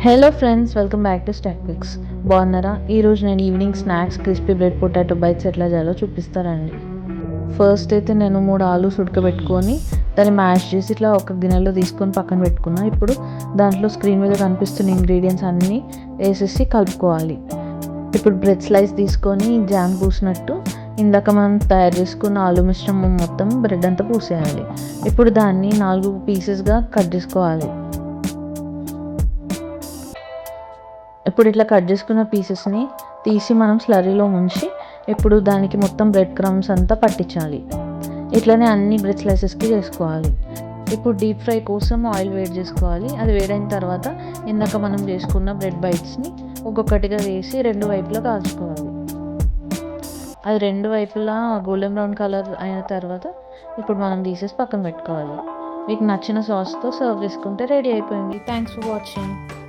Hello friends, welcome back to stock picks. బాగున్నారా? ఈరోజు నేను evening snacks crispy bread potato bites ఎట్లా చేయాలో చూపిస్తానండి. ఫస్ట్ అయితే నేను 3 ఆలూస్ ఉడకబెట్టుకొని దాన్ని మ్యాష్ చేసి ఇట్లా ఒక గిన్నెలో తీసుకొని పక్కన పెట్టుకున్నా. ఇప్పుడు దాంట్లో స్క్రీన్ మీద కనిపిస్తున్న ఇంగ్రీడియంట్స్ అన్నీ వేసేసి కలుపుకోవాలి. ఇప్పుడు బ్రెడ్ స్లైస్ తీసుకొని జామ్ పూసినట్టు ఇందాక మనం తయారు చేసుకున్న ఆలు మిశ్రమం మొత్తం బ్రెడ్ అంతా పూసేయాలి. ఇప్పుడు దాన్ని 4 పీసెస్గా కట్ చేసుకోవాలి. ఇప్పుడు ఇట్లా కట్ చేసుకున్న పీసెస్ని తీసి మనం స్లరీలో ముంచి ఇప్పుడు దానికి మొత్తం బ్రెడ్ క్రమ్స్ అంతా పట్టించాలి. ఇట్లనే అన్ని బ్రెడ్ స్లైసెస్కి చేసుకోవాలి. ఇప్పుడు డీప్ ఫ్రై కోసం ఆయిల్ వేడి చేసుకోవాలి. అది వేడైన తర్వాత ఇందాక మనం చేసుకున్న బ్రెడ్ బైట్స్ని ఒక్కొక్కటిగా వేసి 2 వైపులా కాల్చుకోవాలి. అది 2 వైపులా గోల్డెన్ బ్రౌన్ కలర్ అయిన తర్వాత ఇప్పుడు మనం తీసేసి పక్కన పెట్టుకోవాలి. మీకు నచ్చిన సాస్తో సర్వ్ చేసుకుంటే రెడీ అయిపోయింది. Thanks for watching.